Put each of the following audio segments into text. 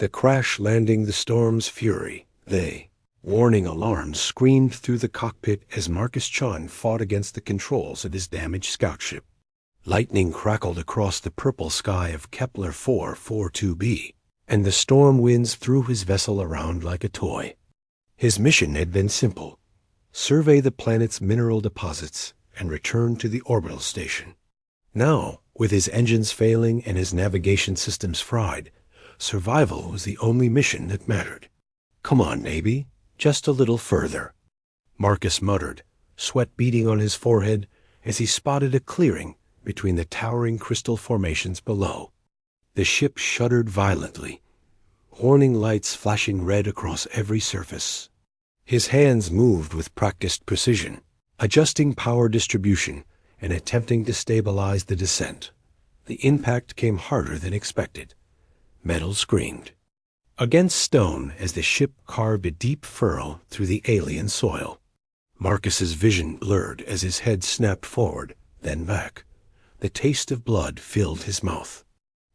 the crash landing the storm's fury. Warning alarms screamed through the cockpit as Marcus Chun fought against the controls of his damaged scout ship. Lightning crackled across the purple sky of Kepler 442b, and the storm winds threw his vessel around like a toy. His mission had been simple: survey the planet's mineral deposits and return to the orbital station. Now, with his engines failing and his navigation systems fried, survival was the only mission that mattered. "Come on, Navy, just a little further," Marcus muttered, sweat beading on his forehead as he spotted a clearing between the towering crystal formations below. The ship shuddered violently, warning lights flashing red across every surface. His hands moved with practiced precision, adjusting power distribution and attempting to stabilize the descent. The impact came harder than expected. Metal screamed against stone as the ship carved a deep furrow through the alien soil. Marcus's vision blurred as his head snapped forward, then back. The taste of blood filled his mouth.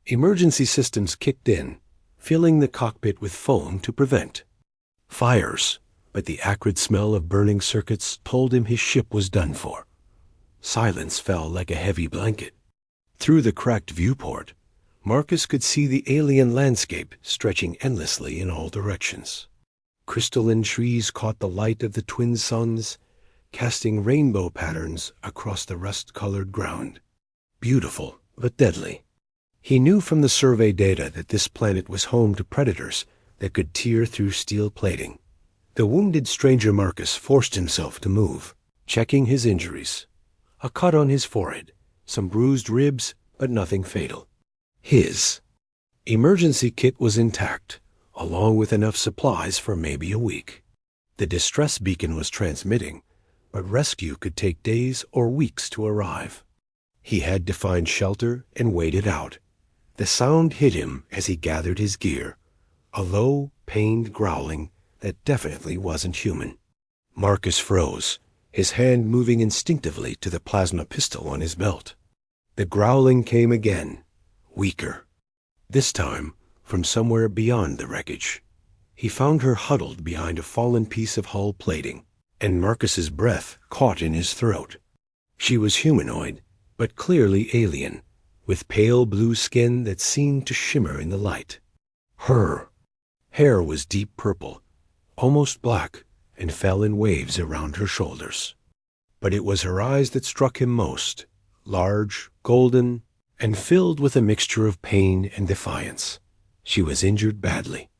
Emergency systems kicked in, filling the cockpit with foam to prevent fires, but the acrid smell of burning circuits told him his ship was done for. Silence fell like a heavy blanket. Through the cracked viewport, Marcus could see the alien landscape stretching endlessly in all directions. Crystalline trees caught the light of the twin suns, casting rainbow patterns across the rust-colored ground. Beautiful, but deadly. He knew from the survey data that this planet was home to predators that could tear through steel plating. The wounded stranger Marcus forced himself to move, checking his injuries. A cut on his forehead, some bruised ribs, but nothing fatal. His emergency kit was intact, along with enough supplies for maybe a week. The distress beacon was transmitting, but rescue could take days or weeks to arrive. He had to find shelter and wait it out. The sound hit him as he gathered his gear, a low, pained growling that definitely wasn't human. Marcus froze, his hand moving instinctively to the plasma pistol on his belt. The growling came again, weaker. This time, from somewhere beyond the wreckage. He found her huddled behind a fallen piece of hull plating, and Marcus's breath caught in his throat. She was humanoid, but clearly alien, with pale blue skin that seemed to shimmer in the light. Her hair was deep purple, almost black, and fell in waves around her shoulders. But it was her eyes that struck him most, large, golden, and filled with a mixture of pain and defiance. She was injured badly.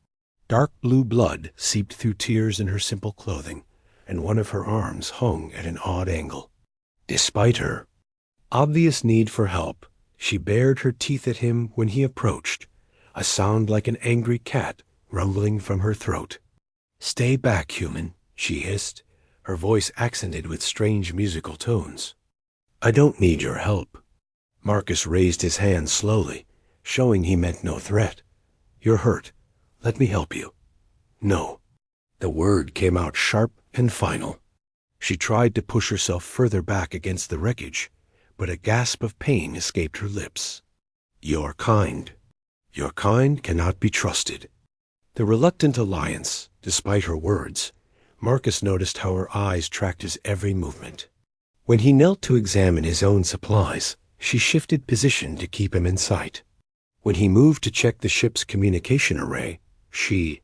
Dark blue blood seeped through tears in her simple clothing, and one of her arms hung at an odd angle. Despite her obvious need for help, she bared her teeth at him when he approached, a sound like an angry cat rumbling from her throat. "Stay back, human," she hissed, her voice accented with strange musical tones. "I don't need your help." Marcus raised his hand slowly, showing he meant no threat. "You're hurt. Let me help you." "No." The word came out sharp and final. She tried to push herself further back against the wreckage, but a gasp of pain escaped her lips. "Your kind. Your kind cannot be trusted." The reluctant alliance, despite her words, Marcus noticed how her eyes tracked his every movement. When he knelt to examine his own supplies, she shifted position to keep him in sight. When he moved to check the ship's communication array, she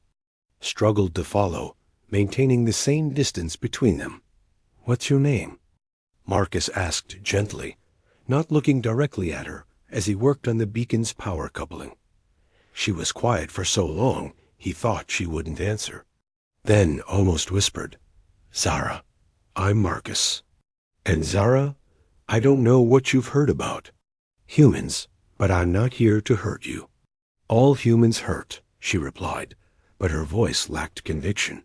struggled to follow, maintaining the same distance between them. "What's your name?" Marcus asked gently, not looking directly at her as he worked on the beacon's power coupling. She was quiet for so long, he thought she wouldn't answer. Then almost whispered, "Zara, I'm Marcus." "And Zara, I don't know what you've heard about humans, but I'm not here to hurt you." "All humans hurt," she replied, but her voice lacked conviction.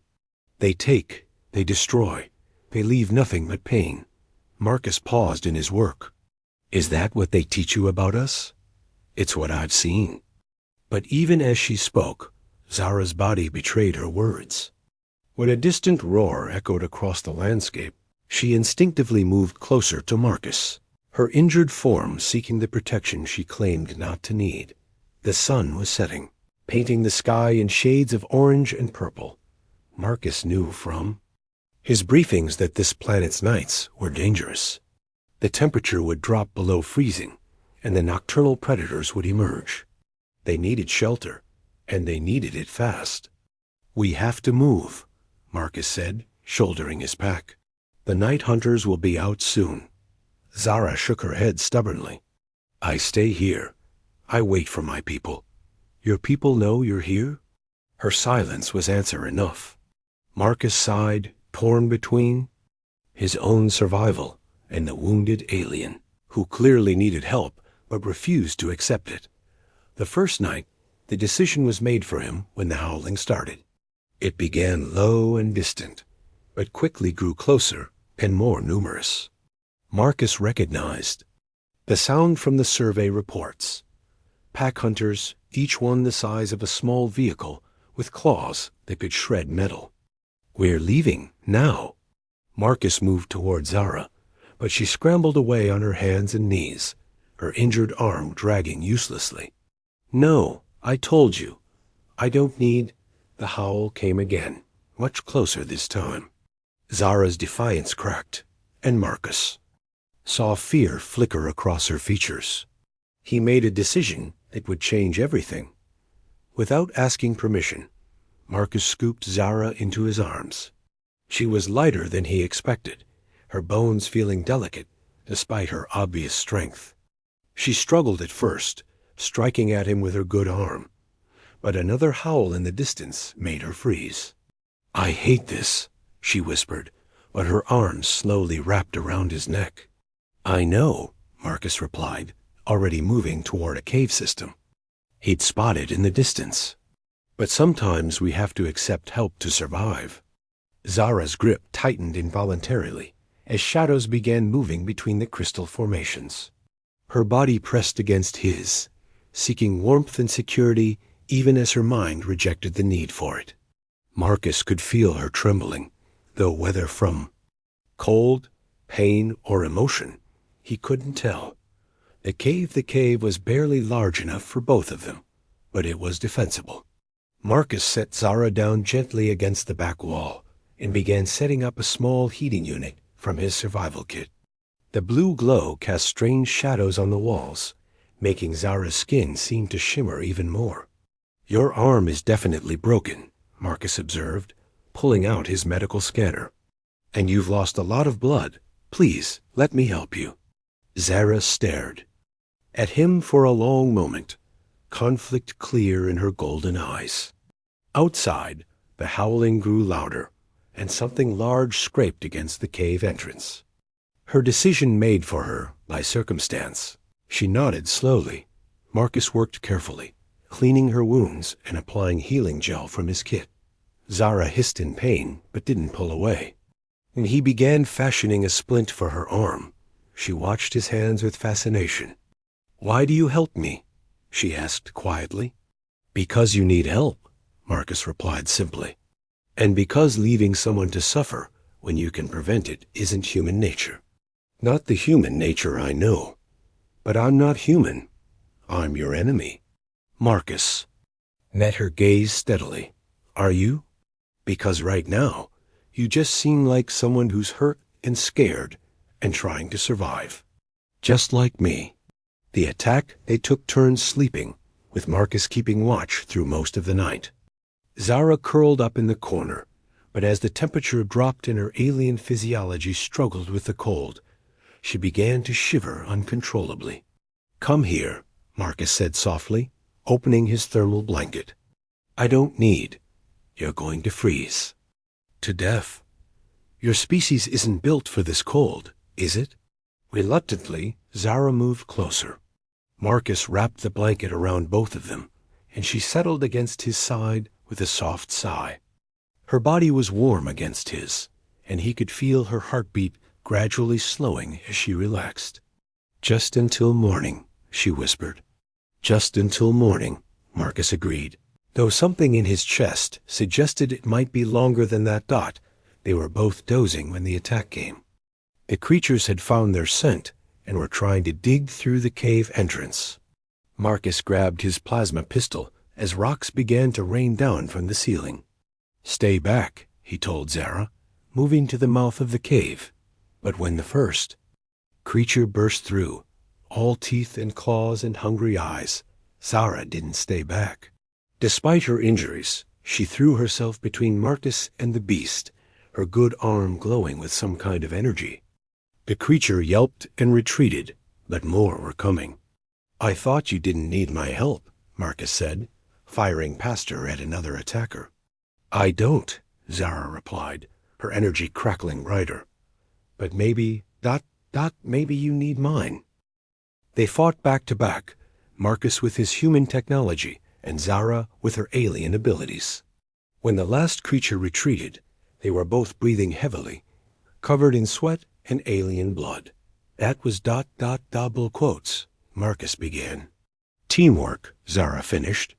"They take, they destroy, they leave nothing but pain." Marcus paused in his work. "Is that what they teach you about us?" "It's what I've seen." But even as she spoke, Zara's body betrayed her words. When a distant roar echoed across the landscape, she instinctively moved closer to Marcus, her injured form seeking the protection she claimed not to need. The sun was setting. painting the sky in shades of orange and purple. Marcus knew from his briefings that this planet's nights were dangerous. The temperature would drop below freezing, and the nocturnal predators would emerge. They needed shelter, and they needed it fast. "We have to move," Marcus said, shouldering his pack. "The night hunters will be out soon." Zara shook her head stubbornly. "I stay here. I wait for my people." "Your people know you're here?" Her silence was answer enough. Marcus sighed, torn between his own survival and the wounded alien, who clearly needed help but refused to accept it. The first night, the decision was made for him when the howling started. It began low and distant, but quickly grew closer and more numerous. Marcus recognized the sound from the survey reports. Pack hunters, each one the size of a small vehicle, with claws that could shred metal. "We're leaving, now." Marcus moved toward Zara, but she scrambled away on her hands and knees, her injured arm dragging uselessly. "No, I told you. I don't need—" The howl came again, much closer this time. Zara's defiance cracked, and Marcus saw fear flicker across her features. He made a decision that would change everything. Without asking permission, Marcus scooped Zara into his arms. She was lighter than he expected, her bones feeling delicate despite her obvious strength. She struggled at first, striking at him with her good arm, but another howl in the distance made her freeze. "I hate this," she whispered, but her arms slowly wrapped around his neck. "I know," Marcus replied, already moving toward a cave system he'd spotted in the distance. "But sometimes we have to accept help to survive." Zara's grip tightened involuntarily as shadows began moving between the crystal formations. Her body pressed against his, seeking warmth and security even as her mind rejected the need for it. Marcus could feel her trembling, though whether from cold, pain, or emotion, he couldn't tell. The cave was barely large enough for both of them, but it was defensible. Marcus set Zara down gently against the back wall and began setting up a small heating unit from his survival kit. The blue glow cast strange shadows on the walls, making Zara's skin seem to shimmer even more. "Your arm is definitely broken," Marcus observed, pulling out his medical scanner. "And you've lost a lot of blood. Please, let me help you." Zara stared at him for a long moment, conflict clear in her golden eyes. Outside, the howling grew louder, and something large scraped against the cave entrance. Her decision made for her by circumstance, she nodded slowly. Marcus worked carefully, cleaning her wounds and applying healing gel from his kit. Zara hissed in pain, but didn't pull away. When he began fashioning a splint for her arm, she watched his hands with fascination. "Why do you help me?" she asked quietly. "Because you need help," Marcus replied simply. "And because leaving someone to suffer when you can prevent it isn't human nature." "Not the human nature I know. But I'm not human. I'm your enemy." Marcus met her gaze steadily. "Are you? Because right now, you just seem like someone who's hurt and scared and trying to survive. Just like me." The attack, they took turns sleeping, with Marcus keeping watch through most of the night. Zara curled up in the corner, but as the temperature dropped and her alien physiology struggled with the cold, she began to shiver uncontrollably. "Come here," Marcus said softly, opening his thermal blanket. "I don't need. You're going to freeze. To death. Your species isn't built for this cold, is it?" Reluctantly, Zara moved closer. Marcus wrapped the blanket around both of them, and she settled against his side with a soft sigh. Her body was warm against his, and he could feel her heartbeat gradually slowing as she relaxed. "Just until morning," she whispered. "Just until morning," Marcus agreed. Though something in his chest suggested it might be longer than that dot, they were both dozing when the attack came. The creatures had found their scent and were trying to dig through the cave entrance. Marcus grabbed his plasma pistol as rocks began to rain down from the ceiling. "Stay back," he told Zara, moving to the mouth of the cave. But when the first creature burst through, all teeth and claws and hungry eyes, Zara didn't stay back. Despite her injuries, she threw herself between Marcus and the beast, her good arm glowing with some kind of energy. The creature yelped and retreated, but more were coming. "I thought you didn't need my help," Marcus said, firing past her at another attacker. "I don't," Zara replied, her energy crackling brighter. "But maybe, maybe you need mine." They fought back to back, Marcus with his human technology and Zara with her alien abilities. When the last creature retreated, they were both breathing heavily, covered in sweat and alien blood. "That was ... double quotes," Marcus began. "Teamwork," Zara finished,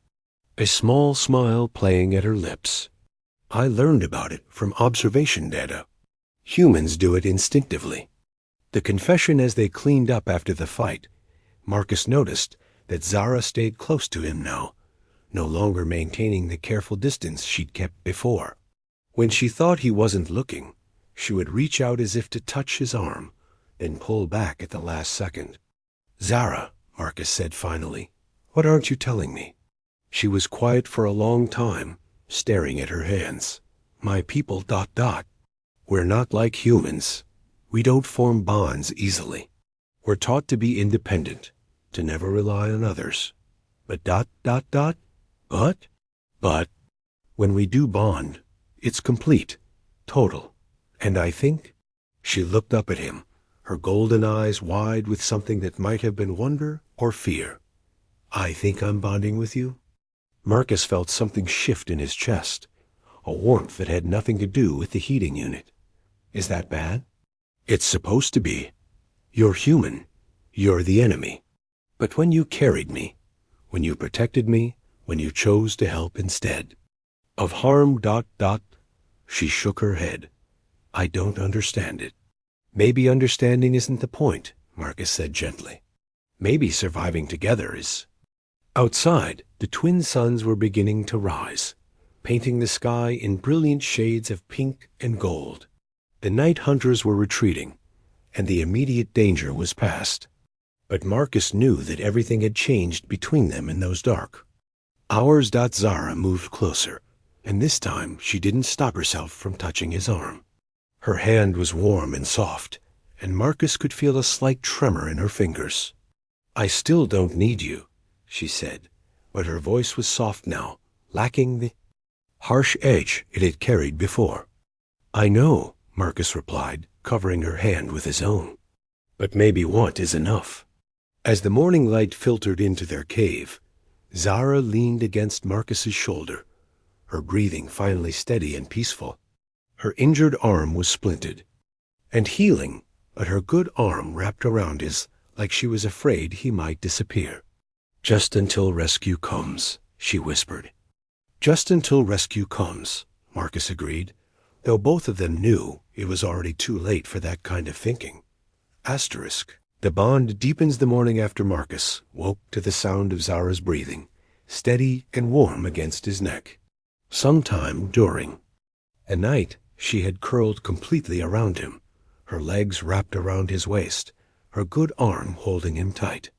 a small smile playing at her lips. "I learned about it from observation data. Humans do it instinctively." The confession as they cleaned up after the fight, Marcus noticed that Zara stayed close to him now, no longer maintaining the careful distance she'd kept before. When she thought he wasn't looking, she would reach out as if to touch his arm, then pull back at the last second. "Zara," Marcus said finally, "what aren't you telling me?" She was quiet for a long time, staring at her hands. "My people ... We're not like humans. We don't form bonds easily. We're taught to be independent, to never rely on others. But ... But when we do bond, it's complete, total. And I think—" She looked up at him, her golden eyes wide with something that might have been wonder or fear. "I think I'm bonding with you?" Marcus felt something shift in his chest, a warmth that had nothing to do with the heating unit. "Is that bad?" "It's supposed to be. You're human. You're the enemy. But when you carried me, when you protected me, when you chose to help instead of harm ... She shook her head. "I don't understand it." "Maybe understanding isn't the point," Marcus said gently. "Maybe surviving together is." Outside, the twin suns were beginning to rise, painting the sky in brilliant shades of pink and gold. The night hunters were retreating, and the immediate danger was past. But Marcus knew that everything had changed between them in those dark hours. Zara moved closer, and this time she didn't stop herself from touching his arm. Her hand was warm and soft, and Marcus could feel a slight tremor in her fingers. "I still don't need you," she said, but her voice was soft now, lacking the harsh edge it had carried before. "I know," Marcus replied, covering her hand with his own. "But maybe want is enough." As the morning light filtered into their cave, Zara leaned against Marcus's shoulder, her breathing finally steady and peaceful. Her injured arm was splinted and healing, but her good arm wrapped around his like she was afraid he might disappear. "Just until rescue comes," she whispered. "Just until rescue comes," Marcus agreed, though both of them knew it was already too late for that kind of thinking. Asterisk. The bond deepens the morning after Marcus woke to the sound of Zara's breathing, steady and warm against his neck. Sometime during a night, she had curled completely around him, her legs wrapped around his waist, her good arm holding him tight.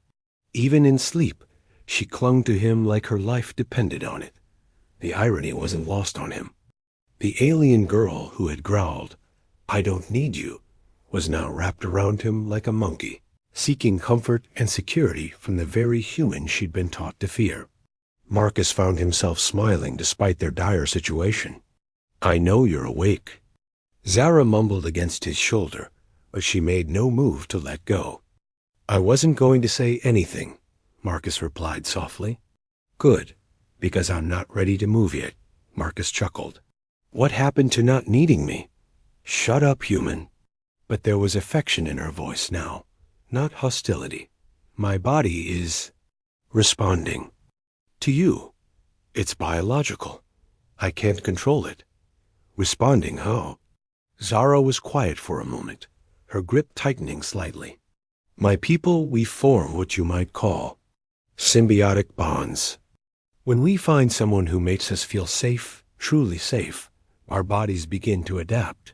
Even in sleep, she clung to him like her life depended on it. The irony wasn't lost on him. The alien girl who had growled, "I don't need you," was now wrapped around him like a monkey, seeking comfort and security from the very human she'd been taught to fear. Marcus found himself smiling despite their dire situation. "I know you're awake." Zara mumbled against his shoulder, but she made no move to let go. "I wasn't going to say anything," Marcus replied softly. "Good, because I'm not ready to move yet," Marcus chuckled. "What happened to not needing me?" "Shut up, human." But there was affection in her voice now, not hostility. "My body is responding to you. It's biological. I can't control it." "Responding how?" Zara was quiet for a moment, her grip tightening slightly. "My people, we form what you might call symbiotic bonds. When we find someone who makes us feel safe, truly safe, our bodies begin to adapt.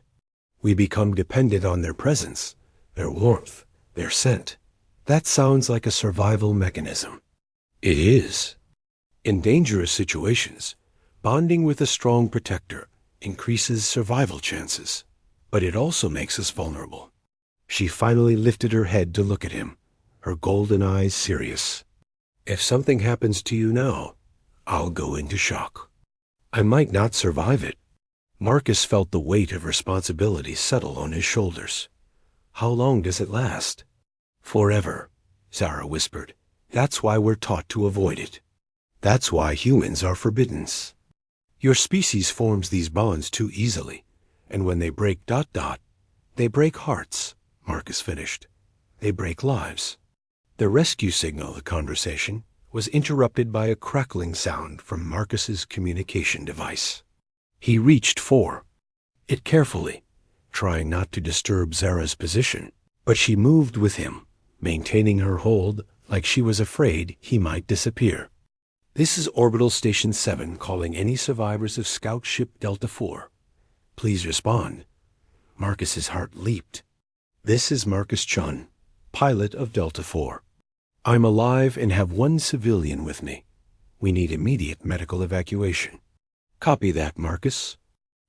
We become dependent on their presence, their warmth, their scent. That sounds like a survival mechanism. It is. In dangerous situations, bonding with a strong protector increases survival chances, but it also makes us vulnerable. She finally lifted her head to look at him, her golden eyes serious. If something happens to you now, I'll go into shock. I might not survive it. Marcus felt the weight of responsibility settle on his shoulders. How long does it last? Forever, Zara whispered. That's why we're taught to avoid it. That's why humans are forbidden. Your species forms these bonds too easily, and when they break ... they break hearts, Marcus finished. They break lives. The rescue signal, the conversation, was interrupted by a crackling sound from Marcus's communication device. He reached for it carefully, trying not to disturb Zara's position, but she moved with him, maintaining her hold like she was afraid he might disappear. This is Orbital Station 7 calling any survivors of Scout Ship Delta 4. Please respond. Marcus's heart leaped. This is Marcus Chun, pilot of Delta 4. I'm alive and have one civilian with me. We need immediate medical evacuation. Copy that, Marcus.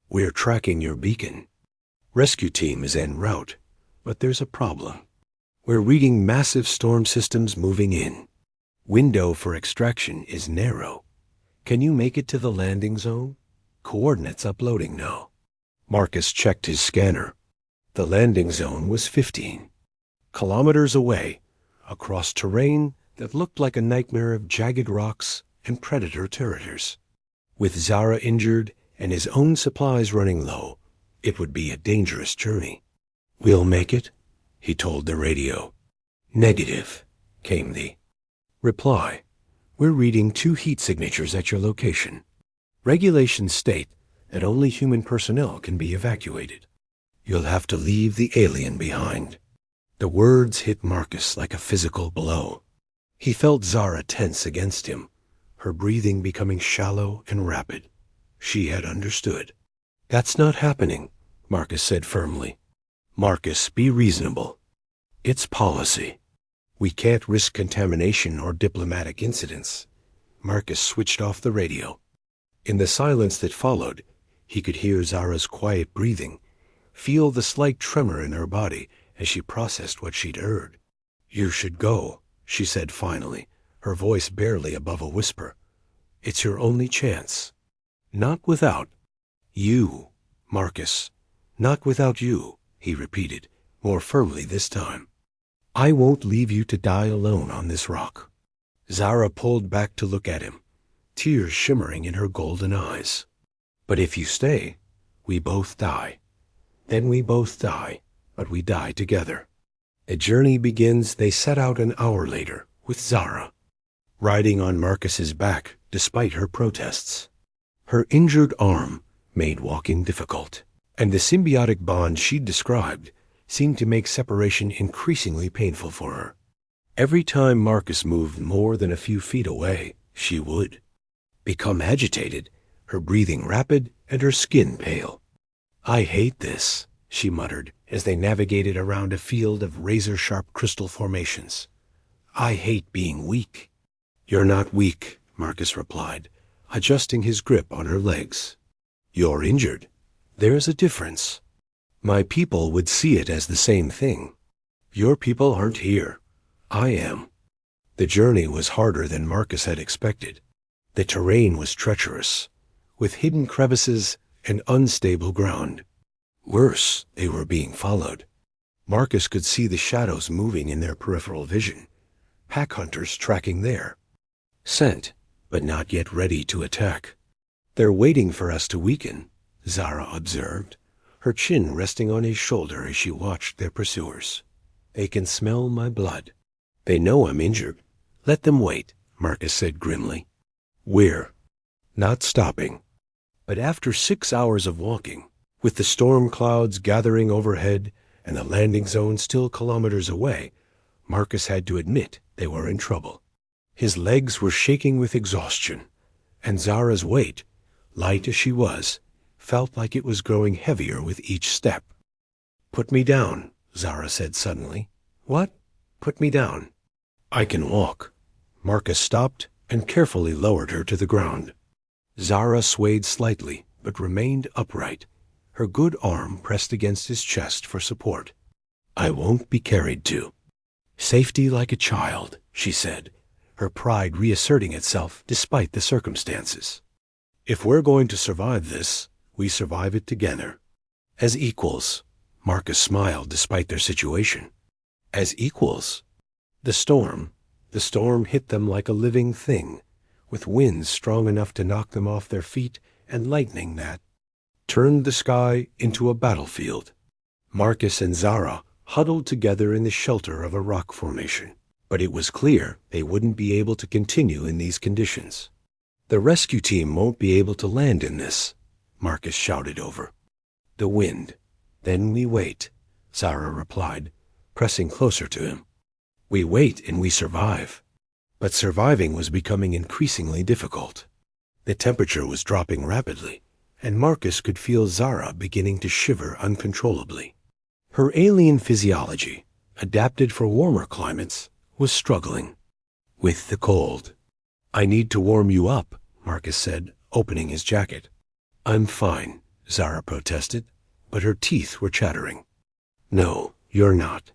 We're tracking your beacon. Rescue team is en route, but there's a problem. We're reading massive storm systems moving in. Window for extraction is narrow. Can you make it to the landing zone? Coordinates uploading now. Marcus checked his scanner. The landing zone was 15 kilometers away, across terrain that looked like a nightmare of jagged rocks and predator territories. With Zara injured and his own supplies running low, it would be a dangerous journey. We'll make it, he told the radio. Negative, came the reply. We're reading 2 heat signatures at your location. Regulations state that only human personnel can be evacuated. You'll have to leave the alien behind. The words hit Marcus like a physical blow. He felt Zara tense against him, her breathing becoming shallow and rapid. She had understood. That's not happening, Marcus said firmly. Marcus, be reasonable. It's policy. We can't risk contamination or diplomatic incidents. Marcus switched off the radio. In the silence that followed, he could hear Zara's quiet breathing, feel the slight tremor in her body as she processed what she'd heard. You should go, she said finally, her voice barely above a whisper. It's your only chance. Not without you, Marcus. Not without you, he repeated, more firmly this time. I won't leave you to die alone on this rock. Zara pulled back to look at him, tears shimmering in her golden eyes. But if you stay, we both die. Then we both die, but we die together. A journey begins. They set out an hour later with Zara, riding on Marcus's back despite her protests. Her injured arm made walking difficult, and the symbiotic bond she'd described seemed to make separation increasingly painful for her. Every time Marcus moved more than a few feet away, she would become agitated, her breathing rapid and her skin pale. I hate this, she muttered as they navigated around a field of razor-sharp crystal formations. I hate being weak. You're not weak, Marcus replied, adjusting his grip on her legs. You're injured. There's a difference. My people would see it as the same thing. Your people aren't here. I am. The journey was harder than Marcus had expected. The terrain was treacherous, with hidden crevices and unstable ground. Worse, they were being followed. Marcus could see the shadows moving in their peripheral vision, pack hunters tracking there. Sent, but not yet ready to attack. They're waiting for us to weaken, Zara observed, her chin resting on his shoulder as she watched their pursuers. They can smell my blood. They know I'm injured. Let them wait, Marcus said grimly. We're not stopping. But after 6 hours of walking, with the storm clouds gathering overhead and the landing zone still kilometers away, Marcus had to admit they were in trouble. His legs were shaking with exhaustion, and Zara's weight, light as she was, felt like it was growing heavier with each step. "Put me down," Zara said suddenly. "What? Put me down." "I can walk." Marcus stopped and carefully lowered her to the ground. Zara swayed slightly, but remained upright, her good arm pressed against his chest for support. "I won't be carried to." "Safety like a child," she said, her pride reasserting itself despite the circumstances. "If we're going to survive this, we survive it together. As equals." Marcus smiled despite their situation. "As equals?" The storm hit them like a living thing, with winds strong enough to knock them off their feet and lightning that turned the sky into a battlefield. Marcus and Zara huddled together in the shelter of a rock formation, but it was clear they wouldn't be able to continue in these conditions. "The rescue team won't be able to land in this," Marcus shouted over the wind. "Then we wait," Zara replied, pressing closer to him. "We wait and we survive." But surviving was becoming increasingly difficult. The temperature was dropping rapidly, and Marcus could feel Zara beginning to shiver uncontrollably. Her alien physiology, adapted for warmer climates, was struggling with the cold. "I need to warm you up," Marcus said, opening his jacket. "I'm fine," Zara protested, but her teeth were chattering. "No, you're not.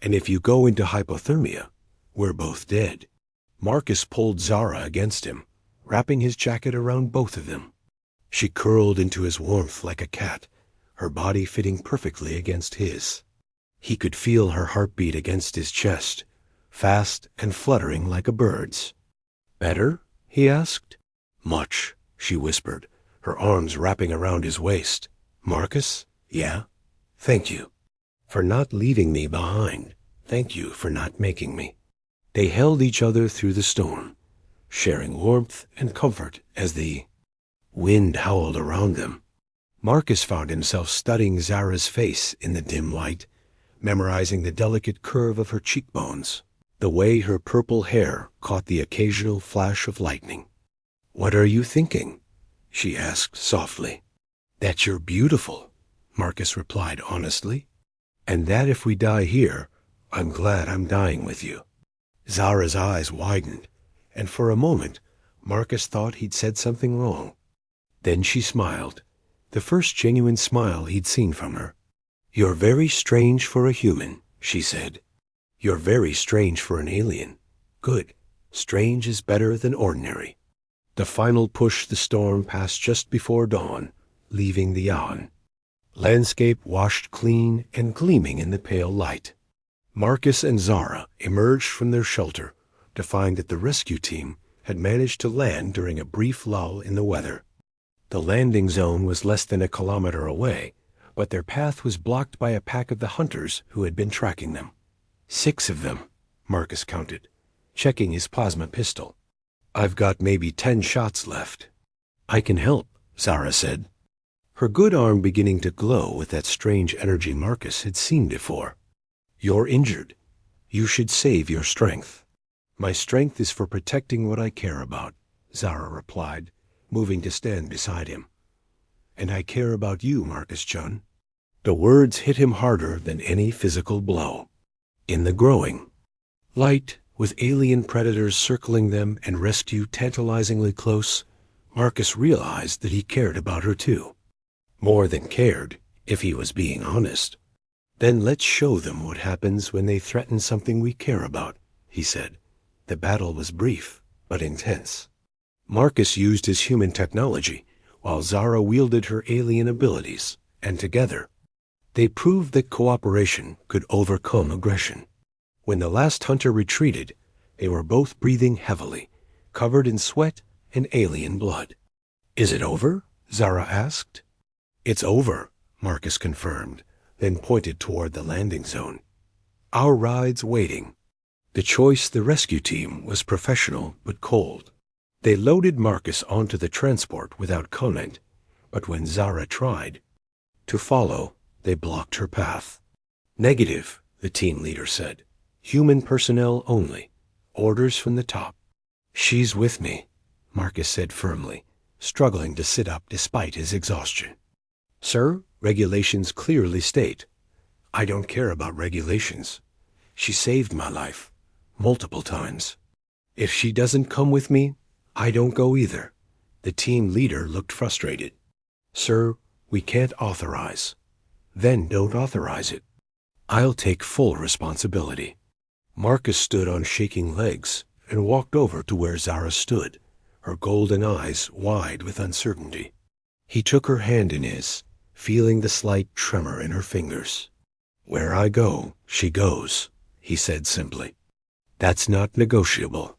And if you go into hypothermia, we're both dead." Marcus pulled Zara against him, wrapping his jacket around both of them. She curled into his warmth like a cat, her body fitting perfectly against his. He could feel her heartbeat against his chest, fast and fluttering like a bird's. "Better?" he asked. "Much," she whispered, her arms wrapping around his waist. "Marcus? Yeah? Thank you for not leaving me behind. Thank you for not making me." They held each other through the storm, sharing warmth and comfort as the wind howled around them. Marcus found himself studying Zara's face in the dim light, memorizing the delicate curve of her cheekbones, the way her purple hair caught the occasional flash of lightning. "What are you thinking?" she asked softly. "That you're beautiful," Marcus replied honestly, "and that if we die here, I'm glad I'm dying with you." Zara's eyes widened, and for a moment Marcus thought he'd said something wrong. Then she smiled, the first genuine smile he'd seen from her. "You're very strange for a human," she said. "You're very strange for an alien. Good. Strange is better than ordinary." The final push the storm passed just before dawn, leaving the yawn. Landscape washed clean and gleaming in the pale light. Marcus and Zara emerged from their shelter to find that the rescue team had managed to land during a brief lull in the weather. The landing zone was less than a kilometer away, but their path was blocked by a pack of the hunters who had been tracking them. 6 of them, Marcus counted, checking his plasma pistol. "I've got maybe 10 shots left." "I can help," Zara said, her good arm beginning to glow with that strange energy Marcus had seen before. "You're injured. You should save your strength." "My strength is for protecting what I care about," Zara replied, moving to stand beside him. "And I care about you, Marcus-chun." The words hit him harder than any physical blow. In the growing light, with alien predators circling them and rescue tantalizingly close, Marcus realized that he cared about her too. More than cared, if he was being honest. "Then let's show them what happens when they threaten something we care about," he said. The battle was brief, but intense. Marcus used his human technology, while Zara wielded her alien abilities, and together, they proved that cooperation could overcome aggression. When the last hunter retreated, they were both breathing heavily, covered in sweat and alien blood. "Is it over?" Zara asked. "It's over," Marcus confirmed, then pointed toward the landing zone. "Our ride's waiting." The choice the rescue team was professional but cold. They loaded Marcus onto the transport without comment, but when Zara tried to follow, they blocked her path. "Negative," the team leader said. "Human personnel only. Orders from the top." "She's with me," Marcus said firmly, struggling to sit up despite his exhaustion. Sir, regulations clearly state. I don't care about regulations. She saved my life, multiple times. If she doesn't come with me, I don't go either. The team leader looked frustrated. Sir, we can't authorize. Then don't authorize it. I'll take full responsibility. Marcus stood on shaking legs and walked over to where Zara stood, her golden eyes wide with uncertainty. He took her hand in his, feeling the slight tremor in her fingers. Where I go, she goes, he said simply. That's not negotiable.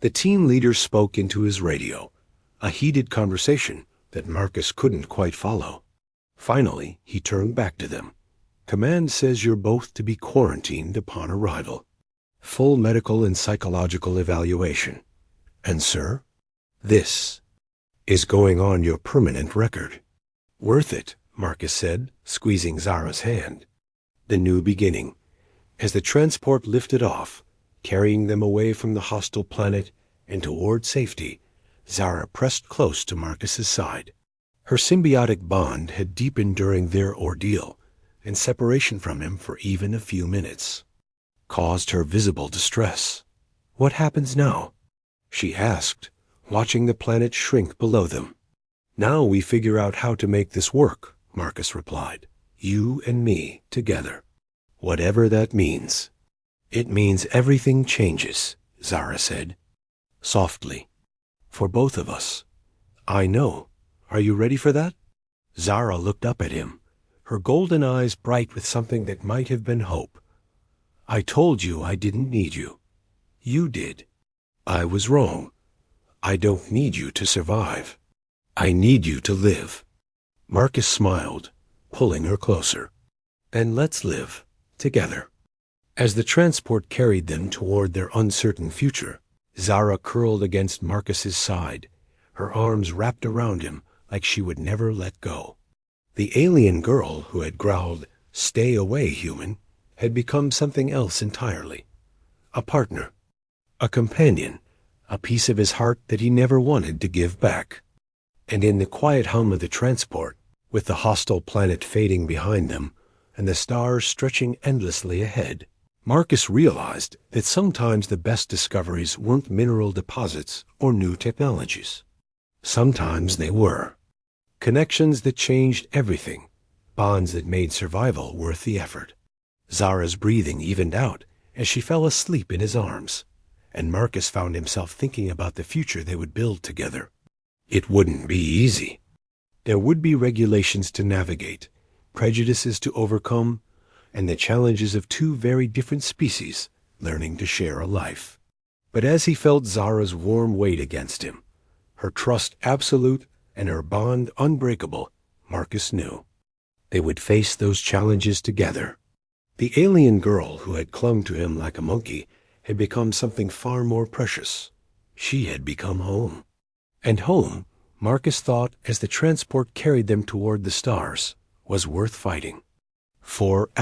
The team leader spoke into his radio, a heated conversation that Marcus couldn't quite follow. Finally, he turned back to them. Command says you're both to be quarantined upon arrival. Full medical and psychological evaluation. And, sir, this is going on your permanent record. Worth it, Marcus said, squeezing Zara's hand. The new beginning. As the transport lifted off, carrying them away from the hostile planet and toward safety, Zara pressed close to Marcus's side. Her symbiotic bond had deepened during their ordeal, and separation from him for even a few minutes caused her visible distress. What happens now? She asked, watching the planet shrink below them. Now we figure out how to make this work, Marcus replied. You and me together. Whatever that means. It means everything changes, Zara said, softly. For both of us. I know. Are you ready for that? Zara looked up at him, her golden eyes bright with something that might have been hope. I told you I didn't need you. You did. I was wrong. I don't need you to survive. I need you to live. Marcus smiled, pulling her closer. And let's live together. As the transport carried them toward their uncertain future, Zara curled against Marcus's side, her arms wrapped around him like she would never let go. The alien girl who had growled, "Stay away, human," had become something else entirely. A partner, a companion, a piece of his heart that he never wanted to give back. And in the quiet hum of the transport, with the hostile planet fading behind them and the stars stretching endlessly ahead, Marcus realized that sometimes the best discoveries weren't mineral deposits or new technologies. Sometimes they were. Connections that changed everything, bonds that made survival worth the effort. Zara's breathing evened out as she fell asleep in his arms, and Marcus found himself thinking about the future they would build together. It wouldn't be easy. There would be regulations to navigate, prejudices to overcome, and the challenges of two very different species learning to share a life. But as he felt Zara's warm weight against him, her trust absolute and her bond unbreakable, Marcus knew they would face those challenges together. The alien girl who had clung to him like a monkey had become something far more precious. She had become home. And home, Marcus thought as the transport carried them toward the stars, was worth fighting. For **.